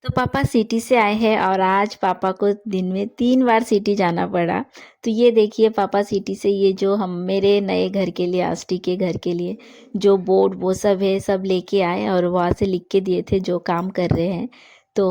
तो पापा सिटी से आए हैं और आज पापा को दिन में 3 बार सिटी जाना पड़ा। तो ये देखिए पापा सिटी से ये जो हम मेरे नए घर के लिए आष्टी के घर के लिए जो बोर्ड वो सब है सब लेके आए और वहाँ से लिख के दिए थे जो काम कर रहे हैं। तो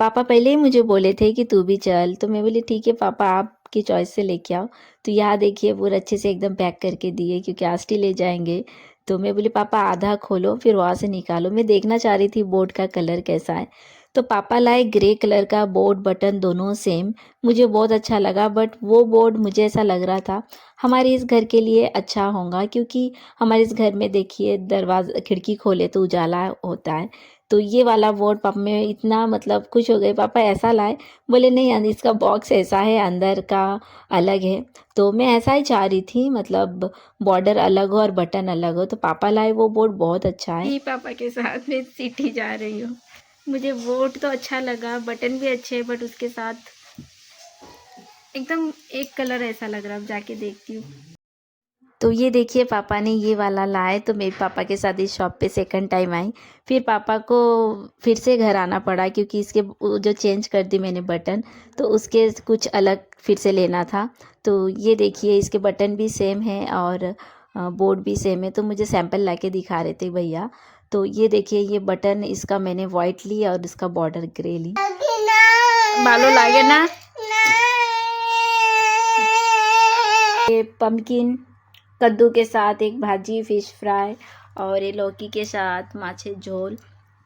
पापा पहले ही मुझे बोले थे कि तू भी चल, तो मैं बोली ठीक है पापा आपकी चॉइस से लेके आओ। तो यहाँ देखिए पूरा अच्छे से एकदम पैक करके दिए क्योंकि आष्टी ले जाएंगे। तो मैं बोली पापा आधा खोलो फिर वहाँ से निकालो, मैं देखना चाह रही थी बोर्ड का कलर कैसा है। तो पापा लाए ग्रे कलर का बोर्ड, बटन दोनों सेम। मुझे बहुत अच्छा लगा, बट वो बोर्ड मुझे ऐसा लग रहा था हमारे इस घर के लिए अच्छा होगा क्योंकि हमारे इस घर में देखिए दरवाज़ा खिड़की खोले तो उजाला होता है। तो ये वाला बोर्ड पापा में इतना मतलब खुश हो गए, पापा ऐसा लाए। बोले नहीं इसका बॉक्स ऐसा है, अंदर का अलग है। तो मैं ऐसा ही चाह रही थी, मतलब बॉर्डर अलग हो और बटन अलग हो। तो पापा लाए वो बोर्ड बहुत अच्छा है। पापा के साथ में सिटी जा रही हूँ। मुझे बोर्ड तो अच्छा लगा, बटन भी अच्छे, बट उसके साथ एकदम एक कलर ऐसा लग रहा है। अब जाके देखती हूँ। तो ये देखिए पापा ने ये वाला लाए, तो मेरे पापा के साथ इस शॉप पे सेकंड टाइम आई। फिर पापा को फिर से घर आना पड़ा क्योंकि इसके जो चेंज कर दी मैंने बटन, तो उसके कुछ अलग फिर से लेना था। तो ये देखिए इसके बटन भी सेम है और बोर्ड भी सेम है। तो मुझे सैंपल ला के दिखा रहे थे भैया। तो ये देखिए ये बटन इसका मैंने वाइट ली और इसका बॉर्डर ग्रे ली। बालो लागे ना ये पम्पकिन कद्दू के साथ एक भाजी फिश फ्राई और ये लौकी के साथ माछे झोल।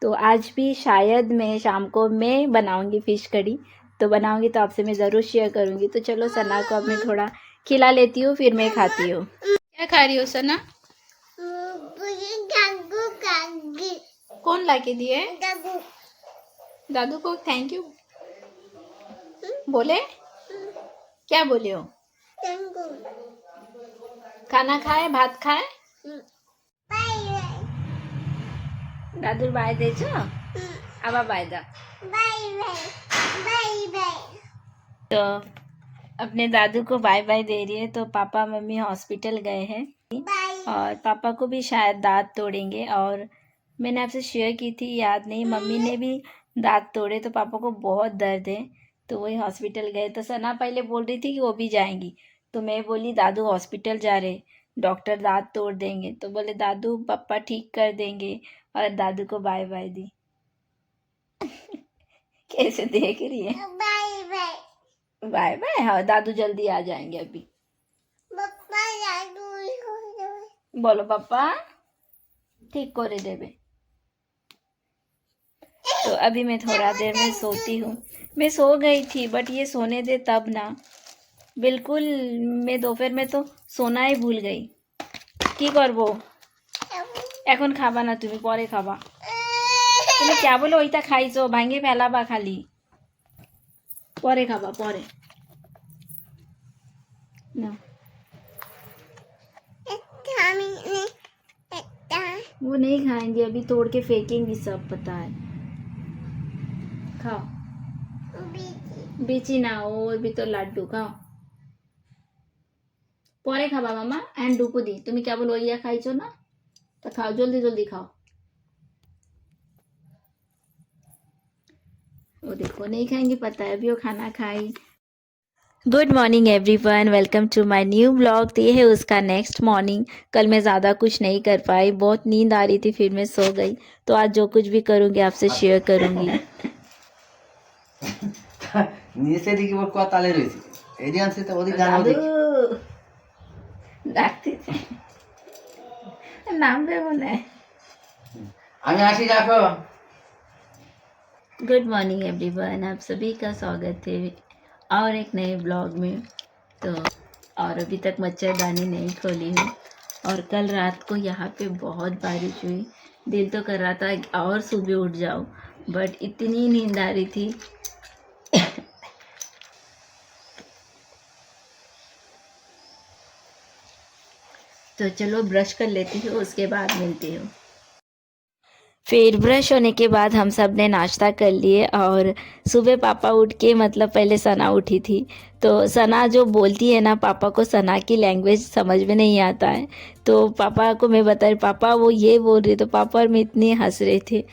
तो आज भी शायद मैं शाम को मैं बनाऊंगी फ़िश कड़ी। तो बनाऊंगी तो आपसे मैं ज़रूर शेयर करूंगी। तो चलो सना को अब मैं थोड़ा खिला लेती हूँ फिर मैं खाती हूँ। क्या खा रही हो सना? कौन ला के दिए? दादू को थैंक यू बोले? क्या बोले हो? खाना खाए, भात खाए? दादू बाय दे छो? आबा बाय दा। तो अपने दादू को बाय बाय दे रही है। तो पापा मम्मी हॉस्पिटल गए हैं और पापा को भी शायद दांत तोड़ेंगे। और मैंने आपसे शेयर की थी, याद नहीं, मम्मी ने भी दांत तोड़े तो पापा को बहुत दर्द है। तो वही हॉस्पिटल गए। तो सना पहले बोल रही थी कि वो भी जाएंगी। तो मैं बोली दादू हॉस्पिटल जा रहे, डॉक्टर दांत तोड़ देंगे। तो बोले दादू पापा ठीक कर देंगे और दादू को बाय बाय दी। कैसे देख रही है? Bye bye bye bye. हाँ दादू जल्दी आ जाएंगे अभी। बोलो पापा ठीक करे देवे। तो अभी मैं थोड़ा देर में सोती हूँ। मैं सो गई थी बट ये सोने दे तब ना, बिल्कुल मैं दोपहर में तो सोना ही भूल गई। की करबो এখন খাবা না তুমি, পরে খাবা। তুমি কেবল ওইটা খাইছো, ভাঙে ফেলাবা খালি, পরে খাবা পরে না। वो नहीं खाएंगे अभी, तोड़ के फेंकेंगी सब, पता है। खाओ बीची ना हो अभी तो लाड्डू खाओ, পরে খাবা মামা। এন্ড ডুকু দি তুমি কেবল ওইয়া খাইছো না, তো খাও জলদি জলদি खाओ। वो देखो नहीं खाएंगे, पता है, अभी वो खाना खाई। Good morning everyone, welcome to my new blog. तो ये है उसका नेक्स्ट मॉर्निंग। कल मैं ज़्यादा कुछ नहीं कर पाई, बहुत नींद आ रही थी, फिर मैं सो गई। तो आज जो कुछ भी करूँगी आपसे शेयर करूँगी। নিচে দিকে ওর কতালে রয়েছে, এদিকে আনছে তো ওদিকে জানাও দেখি। ডাকতেছে নামবে মনে হয়। আমি আসি, রাখো। गुड मॉर्निंग एवरीवन, आप सभी का स्वागत है और एक नए ब्लॉग में। तो और अभी तक मच्छरदानी नहीं खोली हूँ। और कल रात को यहाँ पे बहुत बारिश हुई, दिल तो कर रहा था और सुबह उठ जाओ, बट इतनी नींद आ रही थी। तो चलो ब्रश कर लेती हूँ, उसके बाद मिलती हूँ। फिर ब्रश होने के बाद हम सब ने नाश्ता कर लिए और सुबह पापा उठ के, मतलब पहले सना उठी थी। तो सना जो बोलती है ना, पापा को सना की लैंग्वेज समझ में नहीं आता है। तो पापा को मैं बता रही, पापा वो ये बोल रही, तो पापा और मैं इतनी हंस रहे थे।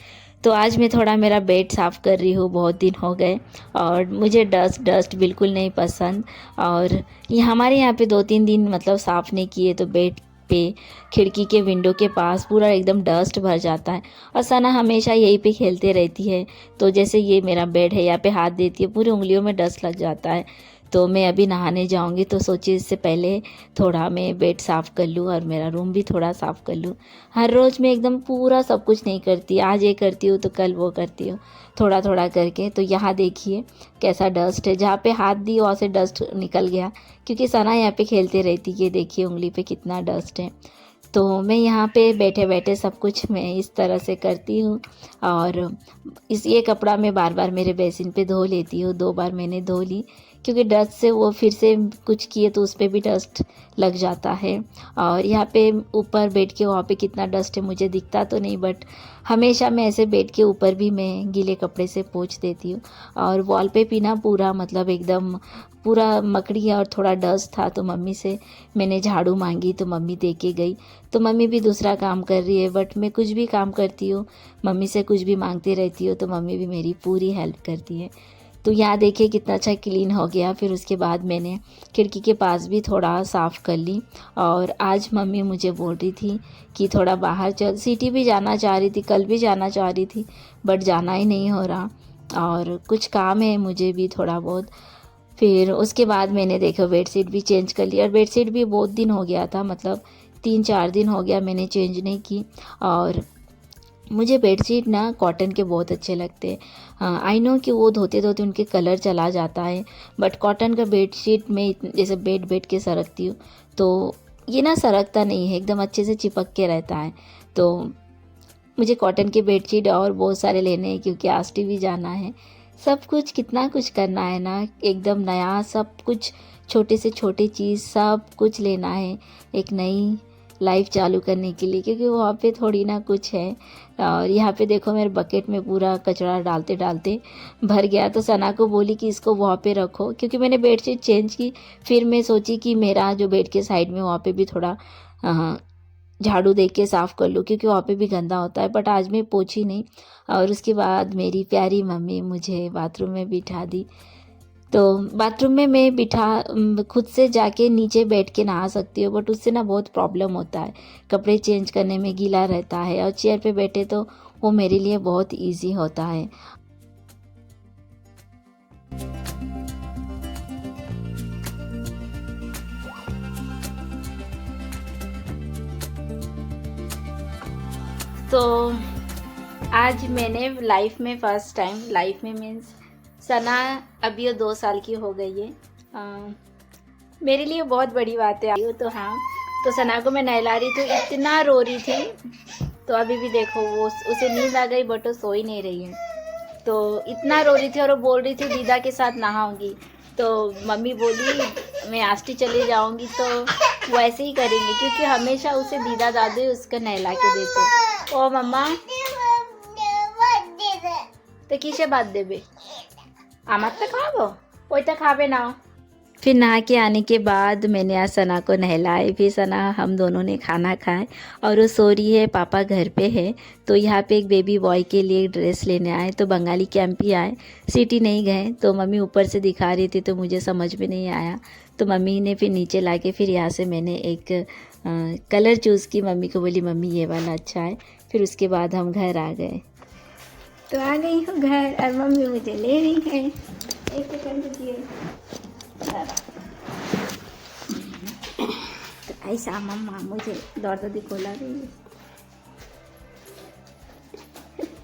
तो आज मैं थोड़ा मेरा बेड साफ़ कर रही हूँ, बहुत दिन हो गए और मुझे डस्ट बिल्कुल नहीं पसंद। और ये हमारे यहाँ पे 2-3 दिन मतलब साफ़ नहीं किए तो बेड पे खिड़की के विंडो के पास पूरा एकदम डस्ट भर जाता है। और सना हमेशा यहीं पे खेलते रहती है, तो जैसे ये मेरा बेड है, यहाँ पे हाथ देती है पूरी उंगलियों में डस्ट लग जाता है। तो मैं अभी नहाने जाऊंगी तो सोची इससे पहले थोड़ा मैं बेड साफ़ कर लूँ और मेरा रूम भी थोड़ा साफ़ कर लूँ। हर रोज़ मैं एकदम पूरा सब कुछ नहीं करती, आज ये करती हूँ तो कल वो करती हूँ, थोड़ा थोड़ा करके। तो यहाँ देखिए कैसा डस्ट है, जहाँ पे हाथ दी वहाँ से डस्ट निकल गया, क्योंकि सना यहाँ पे खेलते रहती है। देखिए उंगली पे कितना डस्ट है। तो मैं यहाँ पे बैठे बैठे सब कुछ मैं इस तरह से करती हूँ। और ये कपड़ा मैं बार बार मेरे बेसिन पे धो लेती हूँ, 2 बार मैंने धो ली, क्योंकि डस्ट से वो फिर से कुछ किए तो उस पर भी डस्ट लग जाता है। और यहाँ पे ऊपर बेड के वहाँ पे कितना डस्ट है मुझे दिखता तो नहीं, बट हमेशा मैं ऐसे बेड के ऊपर भी मैं गीले कपड़े से पोंछ देती हूँ। और वॉल पे भी ना पूरा मतलब एकदम पूरा मकड़ी और थोड़ा डस्ट था, तो मम्मी से मैंने झाड़ू मांगी तो मम्मी दे के गई। तो मम्मी भी दूसरा काम कर रही है, बट मैं कुछ भी काम करती हूँ, मम्मी से कुछ भी मांगती रहती हूँ, तो मम्मी भी मेरी पूरी हेल्प करती है। तो यहाँ देखिए कितना अच्छा क्लीन हो गया। फिर उसके बाद मैंने खिड़की के पास भी थोड़ा साफ़ कर ली। और आज मम्मी मुझे बोल रही थी कि थोड़ा बाहर चल, सिटी भी जाना चाह रही थी, कल भी जाना चाह रही थी, बट जाना ही नहीं हो रहा और कुछ काम है मुझे भी थोड़ा बहुत। फिर उसके बाद मैंने देखो बेडशीट भी चेंज कर लिया, और बेडशीट भी बहुत दिन हो गया था, मतलब 3-4 दिन हो गया मैंने चेंज नहीं की। और मुझे बेडशीट ना कॉटन के बहुत अच्छे लगते हैं। आई नो कि वो धोते धोते उनके कलर चला जाता है, बट कॉटन का बेडशीट में जैसे बेड के सरकती हूँ तो ये ना सरकता नहीं है, एकदम अच्छे से चिपक के रहता है। तो मुझे कॉटन के बेडशीट और बहुत सारे लेने हैं, क्योंकि आष्टी भी जाना है। सब कुछ कितना कुछ करना है ना, एकदम नया सब कुछ, छोटे से छोटे चीज़ सब कुछ लेना है एक नई लाइफ चालू करने के लिए, क्योंकि वहाँ पे थोड़ी ना कुछ है। और यहाँ पे देखो मेरे बकेट में पूरा कचरा डालते डालते भर गया। तो सना को बोली कि इसको वहाँ पे रखो, क्योंकि मैंने बेडशीट चेंज की। फिर मैं सोची कि मेरा जो बेड के साइड में वहाँ पे भी थोड़ा झाड़ू दे के साफ़ कर लूँ, क्योंकि वहाँ पे भी गंदा होता है, बट आज मैं पोंछी नहीं। और उसके बाद मेरी प्यारी मम्मी मुझे बाथरूम में बिठा दी। तो बाथरूम में मैं खुद से जाके नीचे बैठ के नहा सकती हूँ, बट उससे ना बहुत प्रॉब्लम होता है, कपड़े चेंज करने में गीला रहता है। और चेयर पे बैठे तो वो मेरे लिए बहुत इजी होता है। तो आज मैंने लाइफ में फ़र्स्ट टाइम, लाइफ में मीन्स सना अभी ये 2 साल की हो गई है। मेरे लिए बहुत बड़ी बात है। तो हाँ, तो सना को मैं नहला रही थी, इतना रो रही थी। तो अभी भी देखो वो उसे नींद आ गई, बट वो सो ही नहीं रही है। तो इतना रो रही थी और वो बोल रही थी दीदा के साथ नहाऊंगी। तो मम्मी बोली मैं आष्टी चली जाऊंगी तो वो ऐसे ही करेंगे, क्योंकि हमेशा उसे दीदा दादी उसका नहला के देते। ओ मम्मा तो किसे बात देबे आमार तो खाबो ओइटा खाबे ना। फिर नहा के आने के बाद मैंने आज सना को नहलाए, फिर सना हम दोनों ने खाना खाए और वो सो रही है। पापा घर पे है, तो यहाँ पे एक बेबी बॉय के लिए ड्रेस लेने आए, तो बंगाली कैंप ही आए, सिटी नहीं गए। तो मम्मी ऊपर से दिखा रही थी तो मुझे समझ में नहीं आया, तो मम्मी ने फिर नीचे ला के फिर यहाँ से मैंने एक कलर चूज़ की। मम्मी को बोली मम्मी ये वाला अच्छा है। फिर उसके बाद हम घर आ गए। तो आ गई हूँ घर और मम्मी मुझे ले रही है। एक सेकंड रुकिए। तो ऐसा मम्मा मुझे दौड़ दी खोला रही है।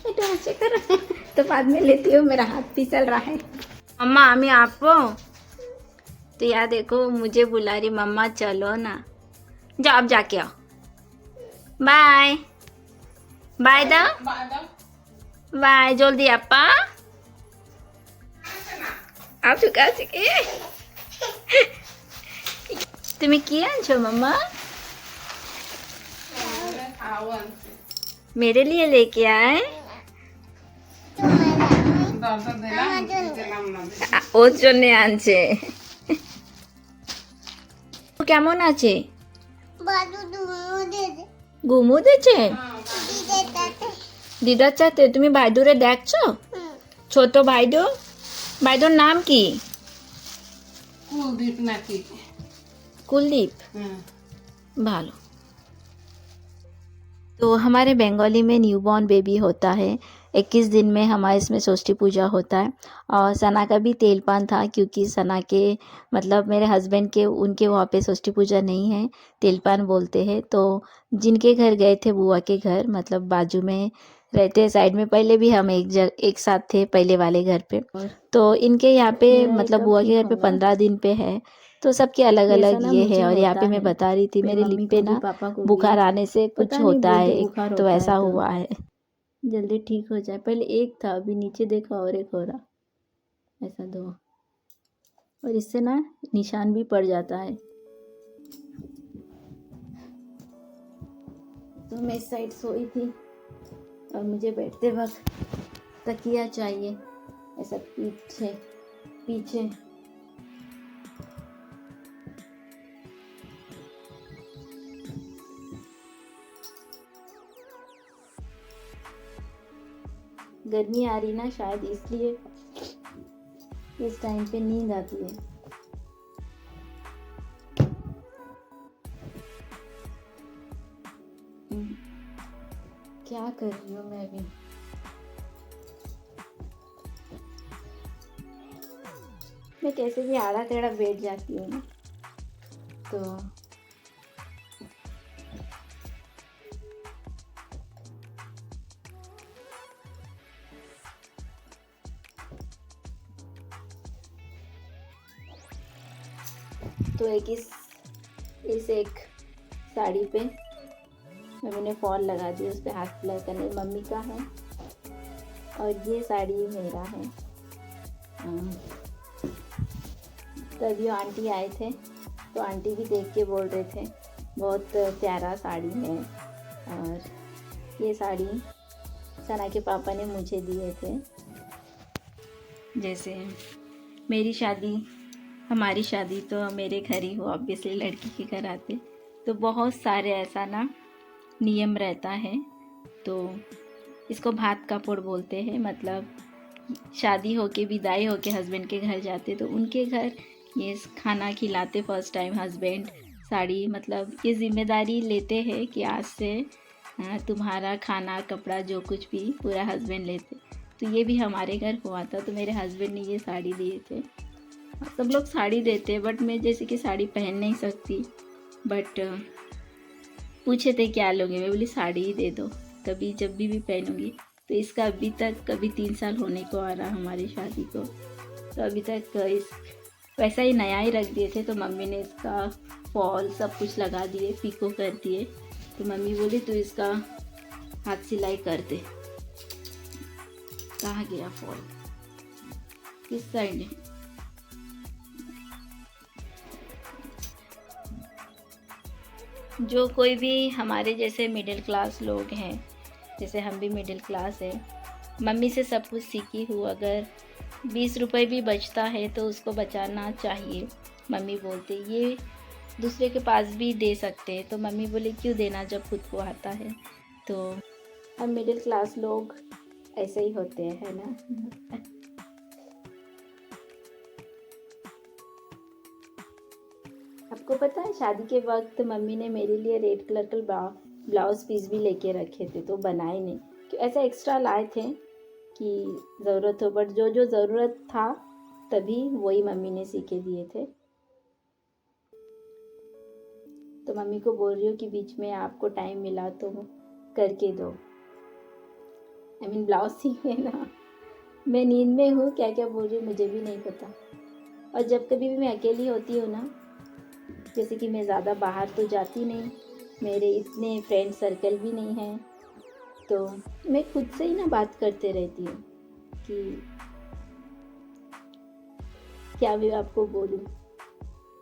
तो ऐसे करो तो बाद में लेती हूँ, मेरा हाथ फिसल रहा है। मम्मा आमी आपको तो यार देखो मुझे बुला रही, मम्मा चलो ना, जाओ आप जाके आओ। बाय बाय दा बाय जल्दी আপা আপু কাছে কি তুমি কি আনছো मम्मा? मेरे लिए लेके आए। ওর জন্য আনছে। কেমন আছে? ঘুমো দিয়েছে? দিদার সাথে তুমি ভাইদুরে দেখছো? ছোট ভাইদুর নাম কি? কুলদীপ নাকি? कुलदीप। হুম। भालो। तो हमारे बंगाली में न्यूबॉर्न बेबी होता है। 21 दिन में हमारे इसमें षष्ठी पूजा होता है। और सना का भी तेलपान था, क्योंकि सना के मतलब मेरे हस्बैंड के उनके वहाँ पे षष्ठी पूजा नहीं है, तेलपान बोलते हैं। तो जिनके घर गए थे बुआ के घर, मतलब बाजू में रहते हैं साइड में, पहले भी हम एक साथ थे पहले वाले घर पे। तो इनके यहाँ पे मतलब बुआ के घर पे 15 दिन पे है। तो सबके अलग अलग ये है। और यहाँ पे मैं बता रही थी मेरे लिप पे ना बुखार आने से कुछ होता है, तो ऐसा हुआ है। जल्दी ठीक हो जाए। पहले एक था, अभी नीचे देखा और एक हो रहा, ऐसा दो। और इससे ना निशान भी पड़ जाता है। तो मैं इस साइड सोई थी और मुझे बैठते वक्त तकिया चाहिए, ऐसा पीछे पीछे। गर्मी आ रही ना, शायद इसलिए इस टाइम पे नींद आती है। क्या कर रही हूँ मैं अभी? मैं कैसे भी आड़ा टेढ़ा बैठ जाती हूँ ना, तो इस एक साड़ी पे मम्मी ने फॉल लगा दी, उस पर हाथ अप्लाई करने, मम्मी का है और ये साड़ी मेरा है। तभी आंटी आए थे, तो आंटी भी देख के बोल रहे थे बहुत प्यारा साड़ी है। और ये साड़ी सना के पापा ने मुझे दिए थे। जैसे हमारी शादी तो मेरे घर ही हो, ऑब्वियसली लड़की के घर आते, तो बहुत सारे ऐसा ना नियम रहता है। तो इसको भात कापड़ बोलते हैं। मतलब शादी होके विदाई होके हस्बैंड के घर जाते, तो उनके घर ये खाना खिलाते फर्स्ट टाइम हस्बैंड, साड़ी, मतलब ये जिम्मेदारी लेते हैं कि आज से तुम्हारा खाना कपड़ा जो कुछ भी पूरा हस्बैंड लेते। तो ये भी हमारे घर हुआ था। तो मेरे हस्बैंड ने ये साड़ी दिए थे। सब लोग साड़ी देते हैं, बट मैं जैसे कि साड़ी पहन नहीं सकती। बट पूछे थे क्या लोगे, मैं बोली साड़ी ही दे दो, कभी जब भी पहनूंगी। तो इसका अभी तक कभी 3 साल होने को आ रहा हमारी शादी को, तो अभी तक वैसा ही नया ही रख दिए थे। तो मम्मी ने इसका फॉल सब कुछ लगा दिए, पिको कर दिए। तो मम्मी बोली तू इसका हाथ सिलाई कर दे। कहाँ गया फॉल, किस साइड है? जो कोई भी हमारे जैसे मिडिल क्लास लोग हैं, जैसे हम भी मिडिल क्लास है, मम्मी से सब कुछ सीखी हूँ। अगर 20 रुपए भी बचता है तो उसको बचाना चाहिए। मम्मी बोलते ये दूसरे के पास भी दे सकते हैं। तो मम्मी बोले क्यों देना जब खुद को आता है। तो हम मिडिल क्लास लोग ऐसे ही होते हैं, है ना। आपको पता है शादी के वक्त मम्मी ने मेरे लिए रेड कलर का ब्लाउज पीस भी लेके रखे थे, तो बनाए नहीं कि ऐसा एक्स्ट्रा लाए थे कि ज़रूरत हो, बट जो ज़रूरत था तभी वही मम्मी ने सी के दिए थे। तो मम्मी को बोल रही हूँ कि बीच में आपको टाइम मिला तो करके दो, आई मीन ब्लाउज सीखे ना। मैं नींद में हूँ, क्या क्या बोल रही हूँ मुझे भी नहीं पता। और जब कभी भी मैं अकेली होती हूँ ना, जैसे कि मैं ज़्यादा बाहर तो जाती नहीं, मेरे इतने फ्रेंड सर्कल भी नहीं है, तो मैं खुद से ही ना बात करते रहती हूँ कि क्या भी आपको बोलूँ।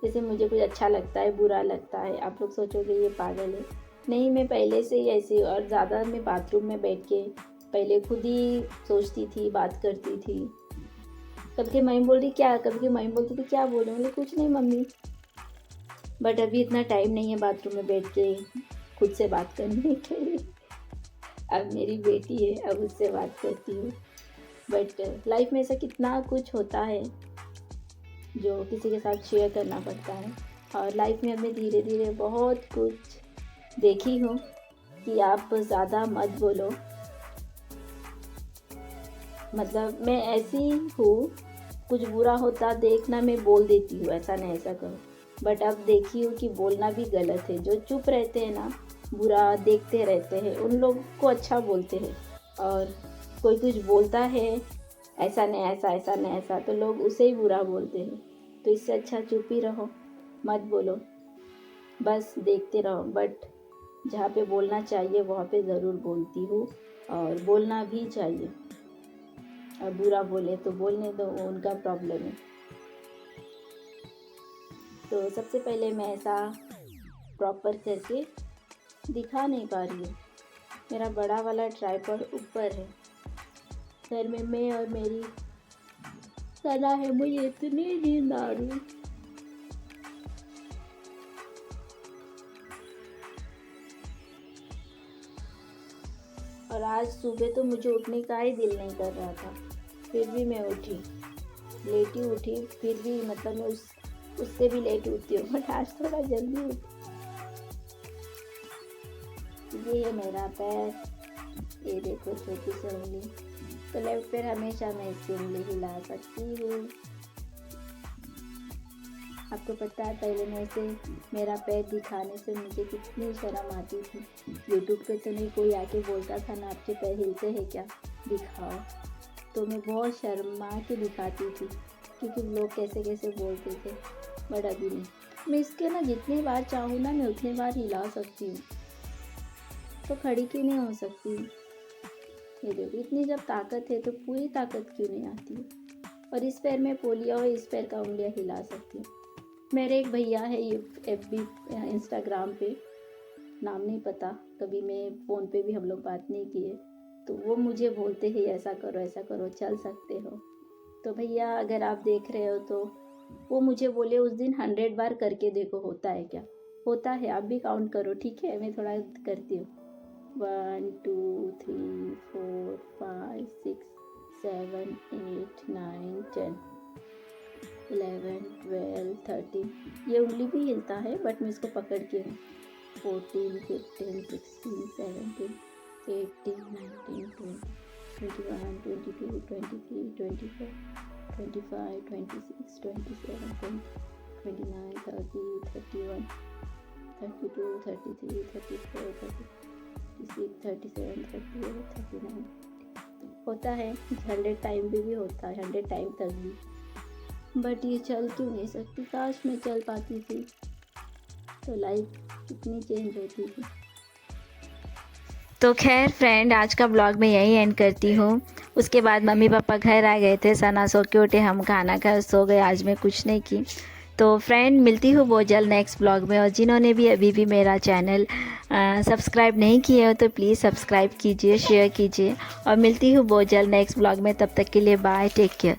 जैसे मुझे कुछ अच्छा लगता है, बुरा लगता है, आप लोग सोचोगे ये पागल है। नहीं, मैं पहले से ही ऐसी। और ज़्यादा मैं बाथरूम में बैठ के पहले खुद ही सोचती थी, बात करती थी। कभी मम्मी बोल रही क्या, कभी मम्मी बोलती थी क्या बोल रही, बोले कुछ नहीं मम्मी। बट अभी इतना टाइम नहीं है बाथरूम में बैठ के खुद से बात करने के लिए। अब मेरी बेटी है, अब उससे बात करती हूँ। बट लाइफ में ऐसा कितना कुछ होता है जो किसी के साथ शेयर करना पड़ता है। और लाइफ में हमें धीरे धीरे बहुत कुछ देखी हूँ कि आप ज़्यादा मत बोलो। मतलब मैं ऐसी हूँ, कुछ बुरा होता देखना मैं बोल देती हूँ, ऐसा नहीं ऐसा करो। बट अब देखी हूँ कि बोलना भी गलत है। जो चुप रहते हैं ना, बुरा देखते रहते हैं, उन लोग को अच्छा बोलते हैं। और कोई कुछ बोलता है ऐसा नहीं ऐसा, ऐसा नहीं ऐसा, तो लोग उसे ही बुरा बोलते हैं। तो इससे अच्छा चुप ही रहो, मत बोलो, बस देखते रहो। बट जहाँ पे बोलना चाहिए वहाँ पे ज़रूर बोलती हूँ, और बोलना भी चाहिए। और बुरा बोले तो बोलने दो, वो उनका प्रॉब्लम है। तो सबसे पहले मैं ऐसा प्रॉपर करके दिखा नहीं पा रही हूँ। मेरा बड़ा वाला ट्राइपॉड ऊपर है, घर में मैं और मेरी सना है। मुझे इतनी नींद आ रही। और आज सुबह तो मुझे उठने का ही दिल नहीं कर रहा था, फिर भी मैं उठी, लेटी उठी। फिर भी मतलब मैं उससे भी लेट उठती हूँ, बट आज थोड़ा जल्दी उठी। ये है मेरा पैर, ये देखो छोटी सी उंगली। तो लेफ्ट पैर हमेशा मैं इसकी उंगली हिला सकती हूँ। आपको पता है पहले मैं से मेरा पैर दिखाने से मुझे कितनी शर्म आती थी। यूट्यूब पे तो नहीं कोई आके बोलता था ना आपके पैर हिलते हैं क्या, दिखाओ। तो मैं बहुत शर्मा के दिखाती थी, क्योंकि लोग कैसे कैसे बोलते थे। बट अभी नहीं, मैं इसके ना जितनी बार चाहूँ ना मैं उतनी बार हिला सकती हूँ। तो खड़ी क्यों नहीं हो सकती? ये देखो, इतनी जब ताकत है तो पूरी ताकत क्यों नहीं आती है? और इस पैर में पोलिया और इस पैर का उंगलियाँ हिला सकती हूँ। मेरे एक भैया है ये FB इंस्टाग्राम पे, नाम नहीं पता, कभी मैं फ़ोन पे भी हम लोग बात नहीं किए। तो वो मुझे बोलते हैं ऐसा करो चल सकते हो। तो भैया अगर आप देख रहे हो तो वो मुझे बोले उस दिन 100 बार करके देखो होता है क्या। होता है, आप भी काउंट करो, ठीक है? मैं थोड़ा करती हूँ। 1 2 3 4 5 6 7 8 9 10 11 12 13। ये उंगली भी हिलता है बट मैं इसको पकड़ के हूँ। 14 15 16 17 18 19 20 21 22 23 24 25 26 27 29 30 31 32 33 34 36 37 38 39। होता है 100 टाइम भी होता है, 100 टाइम तक भी। बट ये चल क्यों नहीं सकती? काश मैं चल पाती थी तो लाइफ कितनी चेंज होती थी। तो खैर फ्रेंड, आज का ब्लॉग मैं यही एंड करती हूँ। उसके बाद मम्मी पापा घर आ गए थे, सना सो के उठे, हम खाना खा सो गए। आज मैं कुछ नहीं की। तो फ्रेंड मिलती हूँ बहुत जल्द नेक्स्ट ब्लॉग में। और जिन्होंने भी अभी भी मेरा चैनल सब्सक्राइब नहीं किए हो तो प्लीज़ सब्सक्राइब कीजिए, शेयर कीजिए। और मिलती हूँ बहुत जल्द नेक्स्ट ब्लॉग में। तब तक के लिए बाय, टेक केयर।